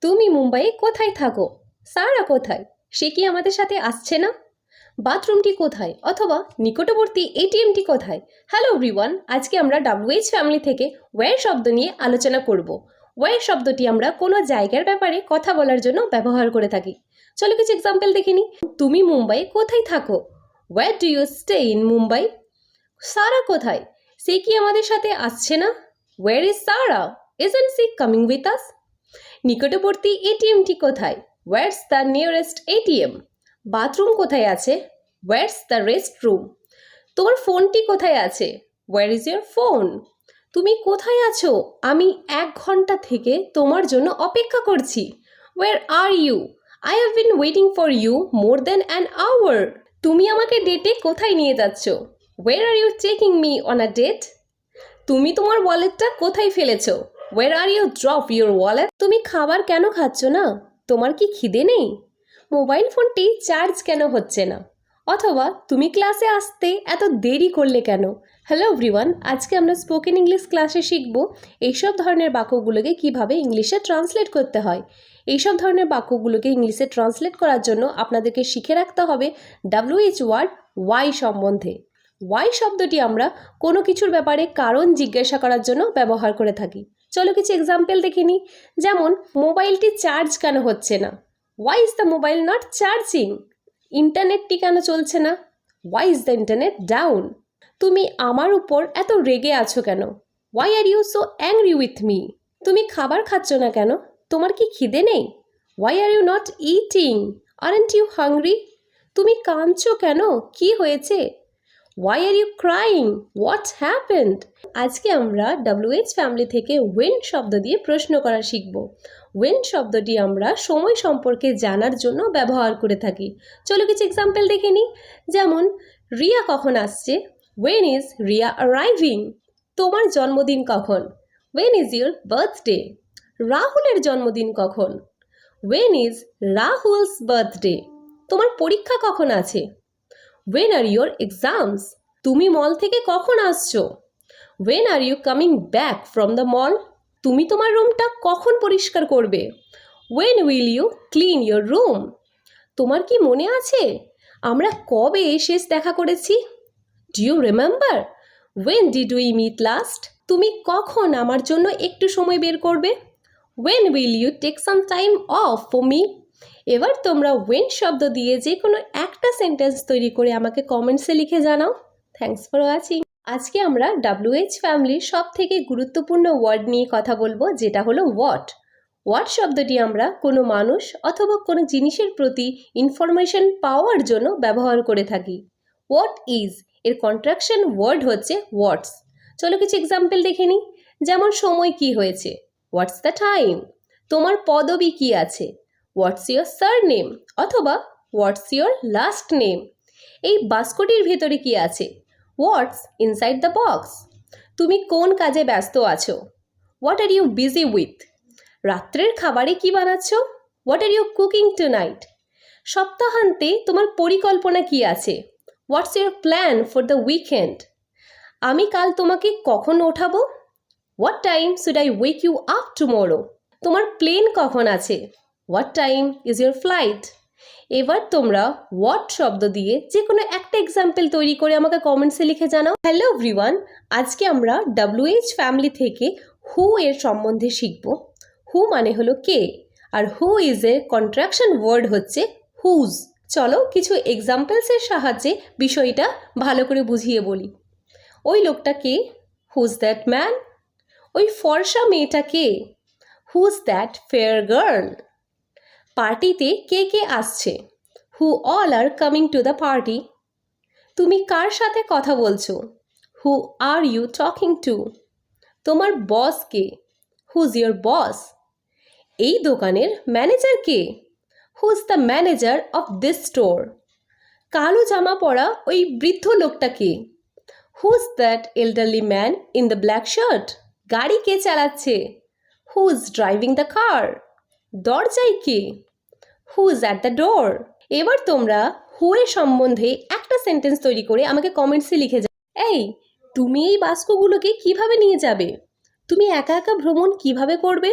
তুমি মুম্বাইয়ে কোথায় থাকো? সারা কোথায়? সে কি আমাদের সাথে আসছে না? বাথরুমটি কোথায় অথবা নিকটবর্তী এটিএমটি কোথায়? হ্যালো এভরিওয়ান, আজকে আমরা WH ফ্যামিলি থেকে ওয়্যার শব্দ নিয়ে আলোচনা করব। ওয়্যার শব্দটি আমরা কোনো জায়গার ব্যাপারে কথা বলার জন্য ব্যবহার করে থাকি। চলো কিছু এক্সাম্পল দেখে নিই। তুমি মুম্বাইয়ে কোথায় থাকো? Where do you stay in Mumbai? Sara কোথায়? সে কি আমাদের সাথে আসছে না? Where is Sara? Isn't she coming with us? নিকটবর্তী এটিএমটি কোথায়? What's the nearest ATM? Bathroom কোথায় আছে? What's the rest room? তোমার ফোনটি কোথায় আছে? Where is your phone? তুমি কোথায় আছো? আমি 1 ঘন্টা থেকে তোমার জন্য অপেক্ষা করছি। Where are you? I have been waiting for you more than an hour. তুমি আমাকে ডেটে কোথায় নিয়ে যাচ্ছ? Where are you taking me on a date? তুমি তোমার ওয়ালেটটা কোথায় ফেলেছো? Where are you drop your wallet? তুমি খাবার কেন খাচ্ছ না? তোমার কি খিদে নেই? মোবাইল ফোনটি চার্জ কেন হচ্ছে না? অথবা তুমি ক্লাসে আসতে এত দেরি করলে কেন? হ্যালো এভরিওয়ান, আজকে আমরা স্পোকেন ইংলিশ ক্লাসে শিখব এইসব ধরনের বাক্যগুলোকে কিভাবে ইংলিশে ট্রান্সলেট করতে হয়। এইসব ধরনের বাক্যগুলোকে ইংলিশে ট্রান্সলেট করার জন্য আপনাদেরকে শিখে রাখতে হবে WH ওয়ার্ড ওয়াই সম্বন্ধে। ওয়াই শব্দটি আমরা কোনো কিছুর ব্যাপারে কারণ জিজ্ঞাসা করার জন্য ব্যবহার করে থাকি। চলো কিছু এক্সাম্পল দেখে নিই। যেমন, মোবাইলটি চার্জ কেন হচ্ছে না? Why is the mobile not charging? ইন্টারনেটটি কেন চলছে না? Why is the internet down? তুমি আমার উপর এত রেগে আছো কেন? Why are you so angry with me? তুমি খাবার খাচ্ছ না কেন? তোমার কি খিদে নেই? Why are you not eating? Aren't you hungry? তুমি কাঁদছো কেন? কি হয়েছে? Why are you crying? What happened? আজকে আমরা WH ফ্যামিলি থেকে when শব্দ দিয়ে প্রশ্ন করা শিখব। when শব্দটি আমরা সময় সম্পর্কে জানার জন্য ব্যবহার করে থাকি। চলো কিছু এক্সাম্পল দেখে নিই। যেমন, রিয়া কখন আসছে? when is Riya arriving? তোমার জন্মদিন কখন? when is your birthday? রাহুলের জন্মদিন কখন? when is Rahul's birthday? তোমার পরীক্ষা কখন আছে? When are your exams? তুমি মল থেকে কখন আসছো? When are you coming back from the mall? তুমি তোমার রুমটা কখন পরিষ্কার করবে? When will you clean your room? তোমার কি মনে আছে আমরা কবে শেষ দেখা করেছি? Do you remember? When did we meet last? তুমি কখন আমার জন্য একটু সময় বের করবে? When will you take some time off for me? এবার তোমরা when শব্দ দিয়ে যে কোনো একটা সেন্টেন্স তৈরি করে আমাকে কমেন্টসে লিখে জানাও। Thanks for watching. আজকে আমরা WH ফ্যামিলির সব থেকে গুরুত্বপূর্ণ ওয়ার্ড নিয়ে কথা বলবো, যেটা হলো হোয়াট। হোয়াট শব্দটি আমরা কোনো মানুষ অথবা কোনো জিনিসের প্রতি ইনফরমেশন পাওয়ার জন্য ব্যবহার করে থাকি। হোয়াট ইজ এর কন্ট্রাকশন ওয়ার্ড হচ্ছে হোয়াটস। চলো কিছু এক্সাম্পল দেখে নিই। যেমন, সময় কি হয়েছে? What's the time? তোমার পদবি কি আছে? হোয়াটস ইয়োর সারনেম অথবা হোয়াটস ইয়োর লাস্ট নেম? এই বাস্কটির ভেতরে কি আছে? What's inside the box? তুমি কোন কাজে ব্যস্ত আছো? What are you busy with? রাত্রের খাবারে কি বানাচ্ছ? What are you cooking tonight? সপ্তাহান্তে তোমার পরিকল্পনা কি আছে? What's your plan for the weekend? আমি কাল তোমাকে কখন ওঠাবো? What time should I wake you up tomorrow? তোমার প্লেন কখন আছে? What time is your flight? এবার তোমরা হোয়াট শব্দ দিয়ে যে কোনো একটা এক্সাম্পল তৈরি করে আমাকে কমেন্টসে লিখে জানাও। হ্যালো এভরিওয়ান, আজকে আমরা WH ফ্যামিলি থেকে হু এর সম্বন্ধে শিখব। হু মানে হলো কে, আর হু ইজ এর কন্ট্রাকশন ওয়ার্ড হচ্ছে হুজ। চলো কিছু এক্সাম্পলসের সাহায্যে বিষয়টা ভালো করে বুঝিয়ে বলি। ওই লোকটা কে? Who's that man? ওই ফর্সা মেয়েটা কে? Who's that fair girl? পার্টিতে কে কে আসছে? Who all are coming to the party? তুমি কার সাথে কথা বলছো? Who are you talking to? তোমার বস কে? Who's your boss? এই দোকানের ম্যানেজার কে? Who's the manager of this store? কালো জামা পরা ওই বৃদ্ধ লোকটা কে? Who's that elderly man in the black shirt? গাড়ি কে চালাচ্ছে? Who's driving the car? দরজায় কে? Who is at the door? এবার তোমরা হু এর সম্বন্ধে একটা সেন্টেন্স তৈরি করে আমাকে কমেন্টসে লিখে যাও। এই, তুমি এই বাক্যগুলোকে কিভাবে নিয়ে যাবে? তুমি একা একা ভ্রমণ কিভাবে করবে?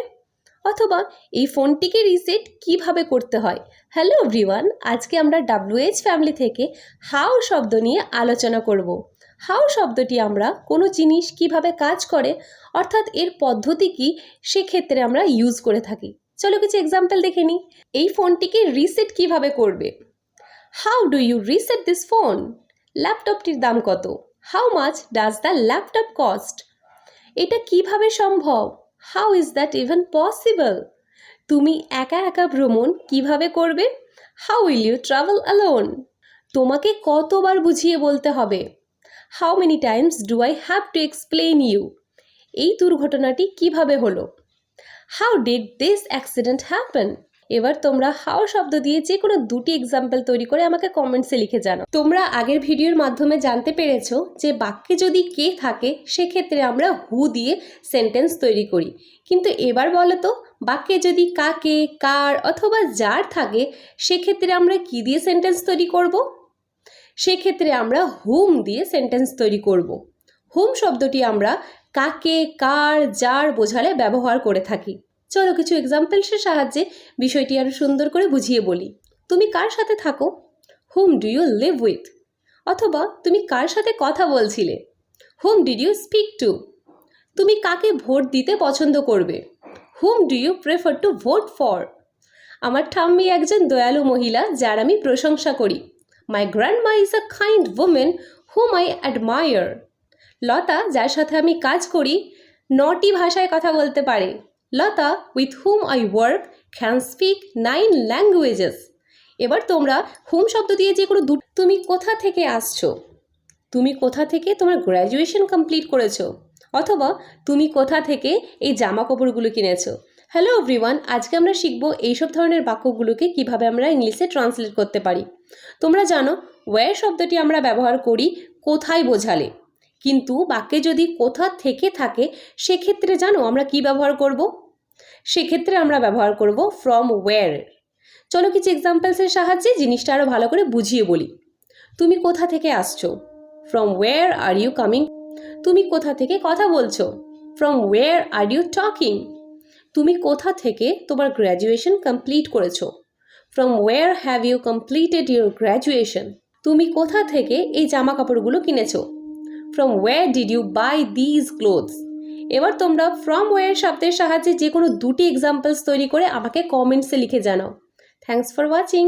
অথবা এই ফোনটিকে রিসেট কিভাবে করতে হয়। হ্যালো এভরিওয়ান, আজকে আমরা WH ফ্যামিলি থেকে হাউ শব্দ নিয়ে আলোচনা করব। হাউ শব্দটি আমরা কোনো জিনিস কিভাবে কাজ করে অর্থাৎ এর পদ্ধতি কি সেক্ষেত্রে আমরা ইউজ করে থাকি। চলো কিছু এক্সাম্পল দেখে নিই। এই ফোনটিকে রিসেট কিভাবে করবে। How do you reset this phone? ল্যাপটপটির দাম কত? How much does the laptop cost? এটা কিভাবে সম্ভব? How is that even possible? তুমি একা একা ভ্রমণ কিভাবে করবে? How will you travel alone? তোমাকে কতবার বুঝিয়ে বলতে হবে? How many times do I have to explain you? এই দুর্ঘটনাটি কিভাবে হলো? How did this accident happen? এবার তোমরা হাউ শব্দ দিয়ে যে কোনো দুটি এক্সাম্পল তৈরি করে আমাকে কমেন্টসে লিখে জানাও। তোমরা আগের ভিডিওর মাধ্যমে জানতে পেরেছো যে বাক্যে যদি কে থাকে সেক্ষেত্রে আমরা হু দিয়ে সেন্টেন্স তৈরি করি, কিন্তু এবার বলো তো বাক্যে যদি কাকে, কার অথবা যার থাকে সেক্ষেত্রে আমরা কি দিয়ে সেন্টেন্স তৈরি করব? সেক্ষেত্রে আমরা হুম দিয়ে সেন্টেন্স তৈরি করব। হুম শব্দটি আমরা কাকে, কার, যার বোঝালে ব্যবহার করে থাকি। চলো কিছু এক্সাম্পলসের সাহায্যে বিষয়টি আরও সুন্দর করে বুঝিয়ে বলি। তুমি কার সাথে থাকো? Whom do you live with? অথবা তুমি কার সাথে কথা বলছিলে? Whom did you speak to? তুমি কাকে ভোট দিতে পছন্দ করবে? Whom do you prefer to vote for? আমার ঠাম্মি একজন দয়ালু মহিলা যার আমি প্রশংসা করি। My grandma is a kind women whom I admire. Lata, যার সাথে আমি কাজ করি, 9টি ভাষায় কথা বলতে পারে। Lata with whom I work can speak 9 languages. এবার তোমরা হুম শব্দ দিয়ে যে কোনো তুমি কোথা থেকে আসছো? তুমি কোথা থেকে তোমার গ্র্যাজুয়েশন কমপ্লিট করেছো? অথবা তুমি কোথা থেকে এই জামা কাপড়গুলো কিনেছো? হ্যালো এভরিওয়ান, আজকে আমরা শিখবো এইসব ধরনের বাক্যগুলোকে কিভাবে আমরা ইংলিশে ট্রান্সলেট করতে পারি। তোমরা জানো ওয়্যার শব্দটি আমরা ব্যবহার করি কোথায় বোঝালে, কিন্তু বাক্যে যদি কোথা থেকে থাকে সেক্ষেত্রে জানো আমরা কি ব্যবহার করব? সেক্ষেত্রে আমরা ব্যবহার করব ফ্রম ওয়্যার। চলো কিছু এক্সাম্পলসের সাহায্যে জিনিসটা আরও ভালো করে বুঝিয়ে বলি। তুমি কোথা থেকে আসছো? From where are you coming? তুমি কোথা থেকে কথা বলছো? From where are you talking? তুমি কোথা থেকে তোমার গ্র্যাজুয়েশন কমপ্লিট করেছো? From where have you completed your graduation? তুমি কোথা থেকে এই জামা কাপড়গুলো কিনেছো? From where did you buy these clothes? এবার তোমরা ফ্রম ওয়্যার শব্দের সাহায্যে যে কোনো দুটি এক্সাম্পলস তৈরি করে আমাকে কমেন্টসে লিখে জানাও। Thanks for watching.